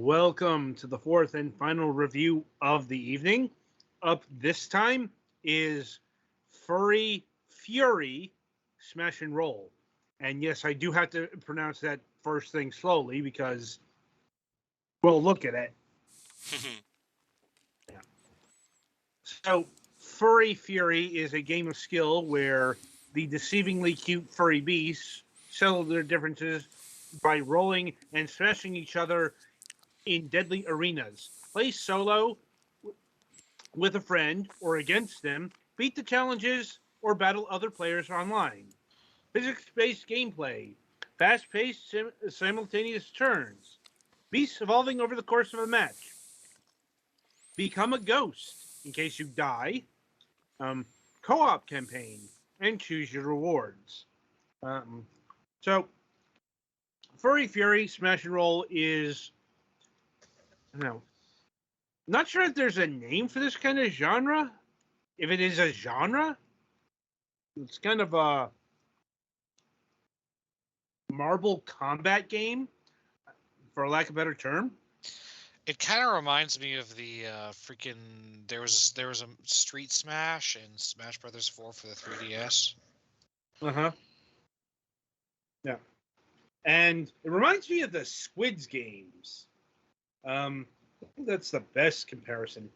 Welcome to the fourth and final review of the evening. Up this time is Furry Fury Smash and Roll. And yes, I do have to pronounce that first thing slowly because, well, look at it. Yeah. So, Furry Fury is a game of skill where the deceivingly cute furry beasts settle their differences by rolling and smashing each other in deadly arenas. Play solo with a friend or against them, beat the challenges, or battle other players online. Physics-based gameplay, fast-paced simultaneous turns, beasts evolving over the course of a match. Become a ghost in case you die. Co-op campaign, and choose your rewards. So, Furry Fury Smash and Roll is, not sure if there's a name for this kind of genre. If it is a genre, it's kind of a marble combat game, for lack of a better term. It kind of reminds me of the freaking. There was a Street Smash in Smash Brothers 4 for the 3DS. Yeah, and it reminds me of the Squids games. I think that's the best comparison.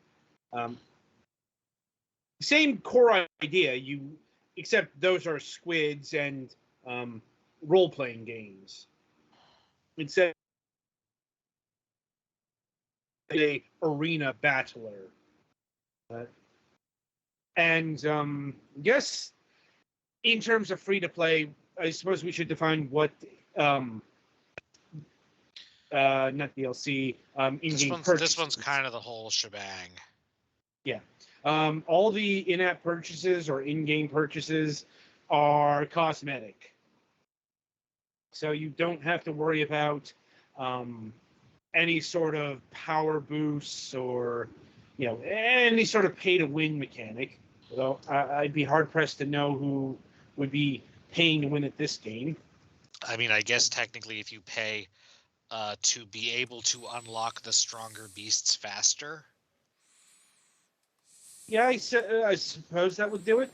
Same core idea, except those are squids and role-playing games. Instead of a arena battler. And yes, in terms of free-to-play, I suppose we should define what not DLC, in-game purchases. This one's kind of the whole shebang. Yeah. All the in-app purchases or in-game purchases are cosmetic. So you don't have to worry about any sort of power boosts or, any sort of pay-to-win mechanic. Although I'd be hard-pressed to know who would be paying to win at this game. I mean, I guess technically if you pay to be able to unlock the stronger beasts faster. Yeah, I suppose that would do it.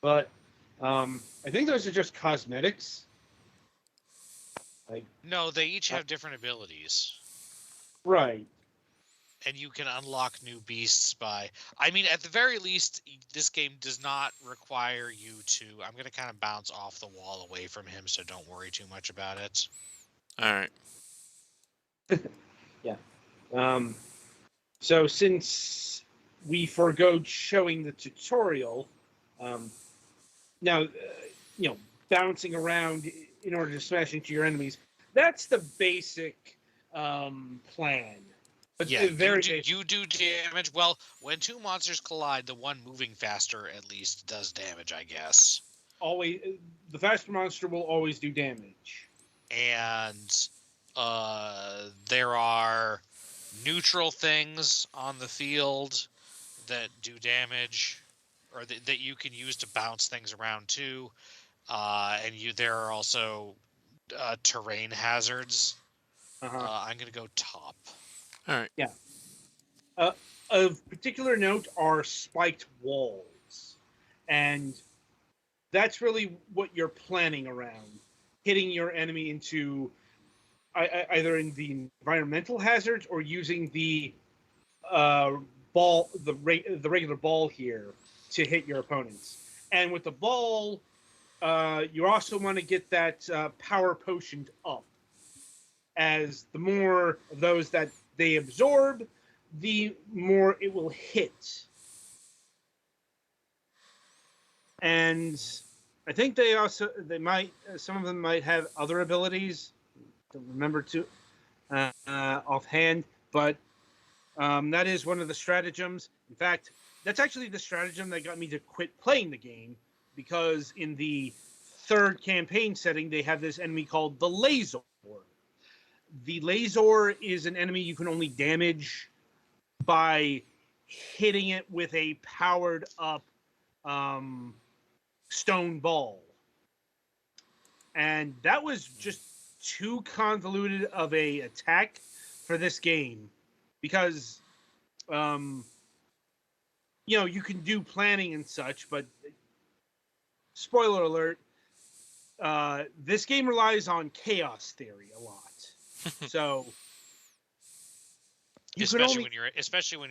But I think those are just cosmetics. No, they each have different abilities. Right. And you can unlock new beasts by... I mean, at the very least, this game does not require you to... I'm going to kind of bounce off the wall away from him, so don't worry too much about it. All right. Yeah. So since we forgo showing the tutorial, now, bouncing around in order to smash into your enemies, that's the basic plan. But yeah, you do damage. Well, when two monsters collide, the one moving faster at least does damage, I guess. Always, the faster monster will always do damage. And there are neutral things on the field that do damage, or that you can use to bounce things around too. And there are also terrain hazards. I'm going to go top. All right. Yeah. Of particular note are spiked walls. And that's really what you're planning around. Hitting your enemy into either in the environmental hazards or using the ball, the regular ball here to hit your opponents. And with the ball, you also want to get that power potioned up. As the more of those that they absorb, the more it will hit. And I think some of them might have other abilities. Don't remember offhand, but that is one of the stratagems. In fact, that's actually the stratagem that got me to quit playing the game, because in the third campaign setting, they have this enemy called the Lazor. The Lazor is an enemy you can only damage by hitting it with a powered up stone ball. And that was just too convoluted of a attack for this game because, you can do planning and such, but spoiler alert, this game relies on chaos theory a lot. So especially when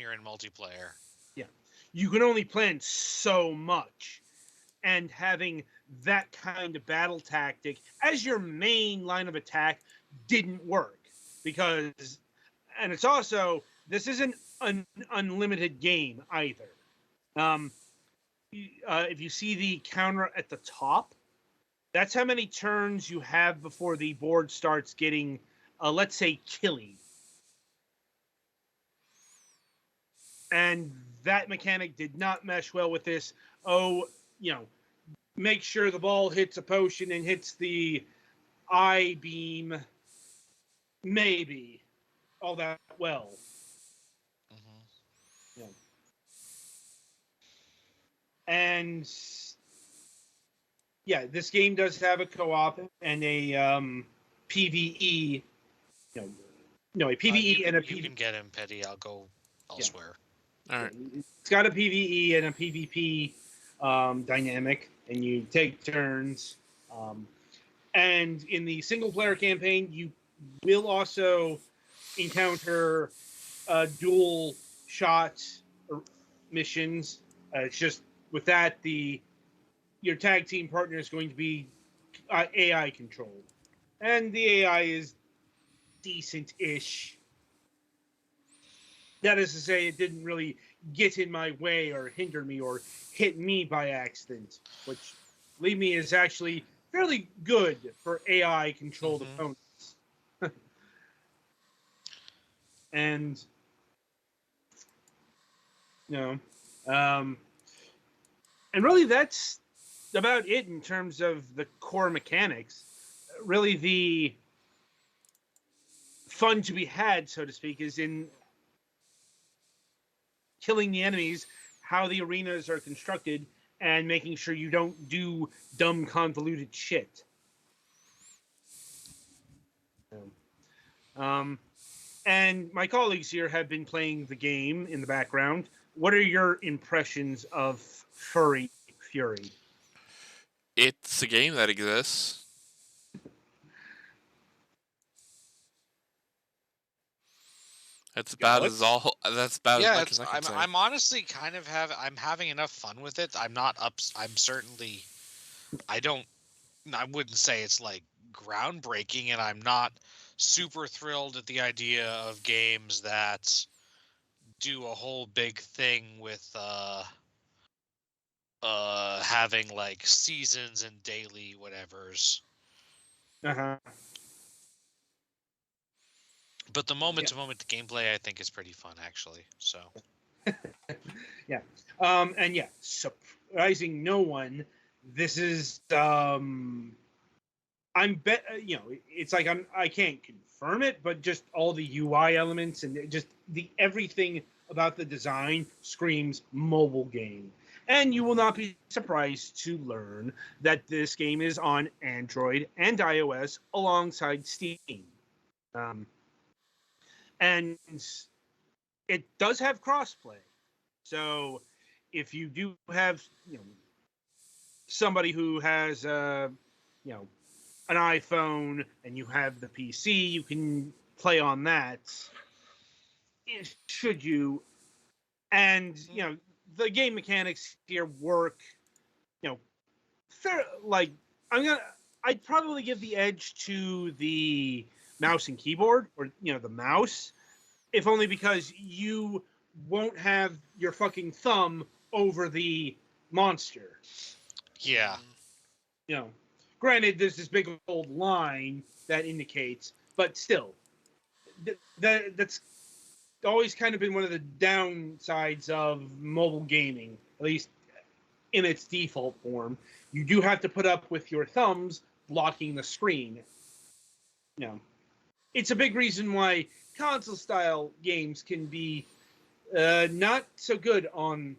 you're in multiplayer. Yeah, you can only plan so much, and having that kind of battle tactic as your main line of attack didn't work because, and it's also, this isn't an unlimited game either. If you see the counter at the top, that's how many turns you have before the board starts getting, let's say, killy. And that mechanic did not mesh well with this. Make sure the ball hits a potion and hits the eye beam, maybe all that well. Mm-hmm. Yeah. And yeah, this game does have a co-op and a PVE. A PVE and a PvP. You can get him, Petty. I'll go elsewhere. All right. It's got a PVE and a PvP dynamic, and you take turns. And in the single-player campaign, you will also encounter dual shot missions. It's just with that, your tag team partner is going to be AI controlled, and the AI is decent-ish. That is to say, it didn't really get in my way or hinder me or hit me by accident, which, believe me, is actually fairly good for AI-controlled opponents. And, and really that's about it in terms of the core mechanics. Really, the fun to be had, so to speak, is in killing the enemies, how the arenas are constructed, and making sure you don't do dumb, convoluted shit. And my colleagues here have been playing the game in the background. What are your impressions of FurryFury? It's a game that exists. That's about as much as I can say. I'm honestly kind of I'm having enough fun with it. I'm not up. I'm certainly. I wouldn't say it's like groundbreaking, and I'm not super thrilled at the idea of games that do a whole big thing with having like seasons and daily whatevers. Uh-huh. But the moment to moment gameplay, I think, is pretty fun, actually. So. Yeah. And yeah, surprising no one, this is it's like I can't confirm it, but just all the UI elements and just the everything about the design screams mobile game. And you will not be surprised to learn that this game is on Android and iOS alongside Steam. And it does have crossplay. So if you do have, somebody who has an iPhone and you have the PC, you can play on that. Should you? And the game mechanics here work. Fair. Like I'd probably give the edge to the mouse and keyboard, or the mouse, if only because you won't have your fucking thumb over the monster. Yeah. Granted, there's this big old line that indicates, but still, that's always kind of been one of the downsides of mobile gaming, at least in its default form. You do have to put up with your thumbs blocking the screen. It's a big reason why console-style games can be not so good on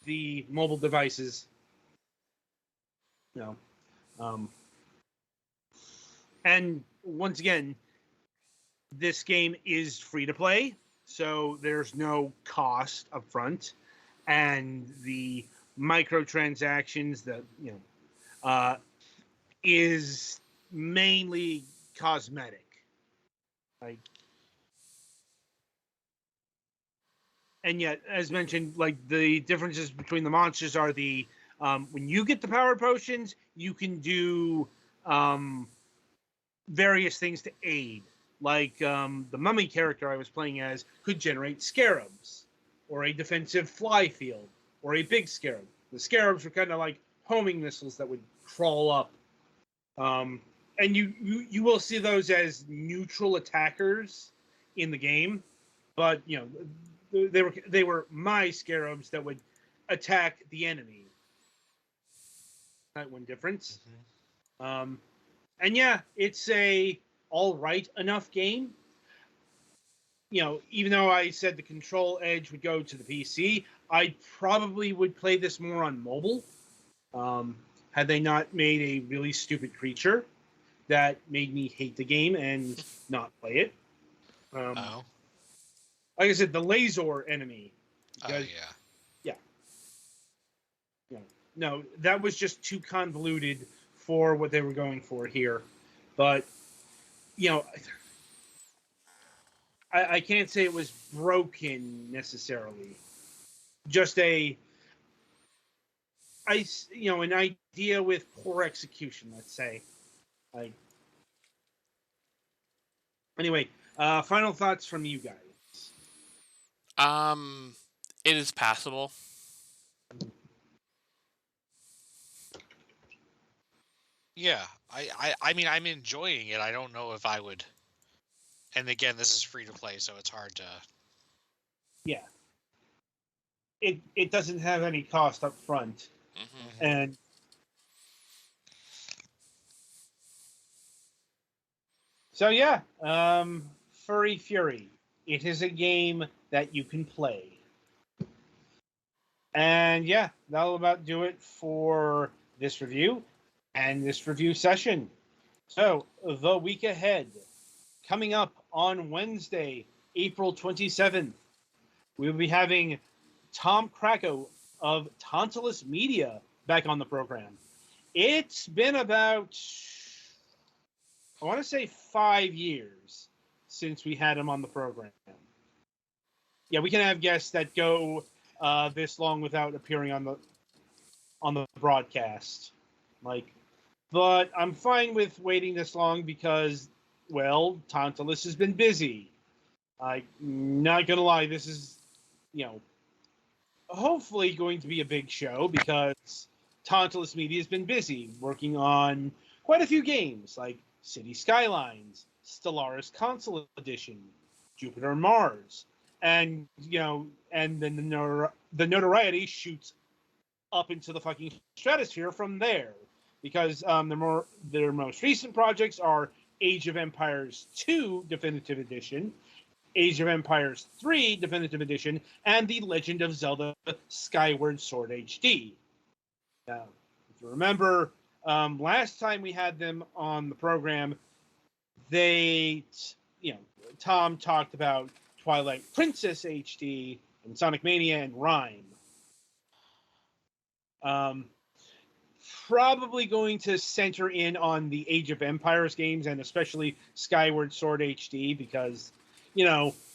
the mobile devices. And once again, this game is free to play, so there's no cost up front, and the microtransactions that is mainly cosmetic. Like, and yet, as mentioned, like the differences between the monsters are the when you get the power potions, you can do various things to aid. Like the mummy character I was playing as could generate scarabs, or a defensive fly field, or a big scarab. The scarabs were kind of like homing missiles that would crawl up. And you will see those as neutral attackers in the game, but they were my scarabs that would attack the enemy. That one difference. Mm-hmm. And yeah, it's a all right enough game. Even though I said the control edge would go to the PC, I probably would play this more on mobile. Had they not made a really stupid creature that made me hate the game and not play it. Like I said, the laser enemy. Because, yeah. No, that was just too convoluted for what they were going for here. But, I can't say it was broken necessarily. Just an idea with poor execution, let's say. Anyway, final thoughts from you guys. It is passable. Yeah, I mean, I'm enjoying it. I don't know if I would. And again, this is free to play, so it's hard to. Yeah. It doesn't have any cost up front, and so yeah, FurryFury. It is a game that you can play. And yeah, that'll about do it for this review and this review session. So, the week ahead, coming up on Wednesday, April 27th, we'll be having Tom Krakow of Tantalus Media back on the program. It's been about, I want to say 5 years since we had him on the program. Yeah, we can have guests that go this long without appearing on the broadcast. But I'm fine with waiting this long because, well, Tantalus has been busy. I'm not gonna lie, this is, hopefully going to be a big show because Tantalus Media has been busy working on quite a few games like City Skylines, Stellaris Console Edition, Jupiter Mars, and and then the notoriety shoots up into the fucking stratosphere from there because their most recent projects are Age of Empires 2 Definitive Edition, Age of Empires 3 Definitive Edition, and The Legend of Zelda Skyward Sword HD. Now, if you remember, last time we had them on the program, Tom talked about Twilight Princess HD and Sonic Mania and Rhyme. Probably going to center in on the Age of Empires games and especially Skyward Sword HD because,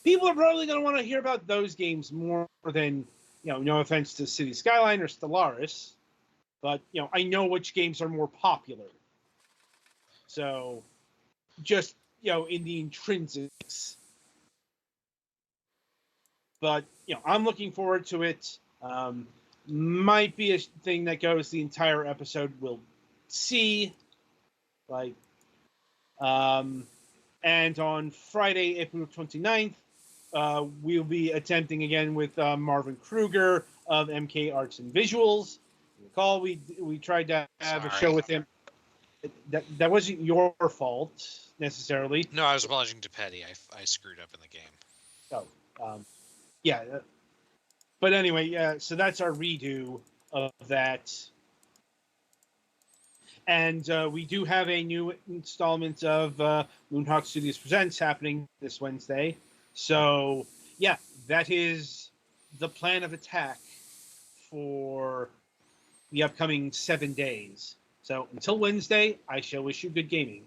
people are probably going to want to hear about those games more than, no offense to City Skyline or Stellaris, but, I know which games are more popular. So, just, in the intrinsics. But, I'm looking forward to it. Might be a thing that goes the entire episode. We'll see. And on Friday, April 29th, we'll be attempting again with Marvin Kruger of MK Arts and Visuals. Recall, we tried to have a show with him. That wasn't your fault necessarily. No, I was apologizing to Petty. I screwed up in the game. Oh, yeah. But anyway, so that's our redo of that. And we do have a new installment of Moonhawk Studios Presents happening this Wednesday. So, yeah, that is the plan of attack for the upcoming 7 days. So, until Wednesday, I shall wish you good gaming.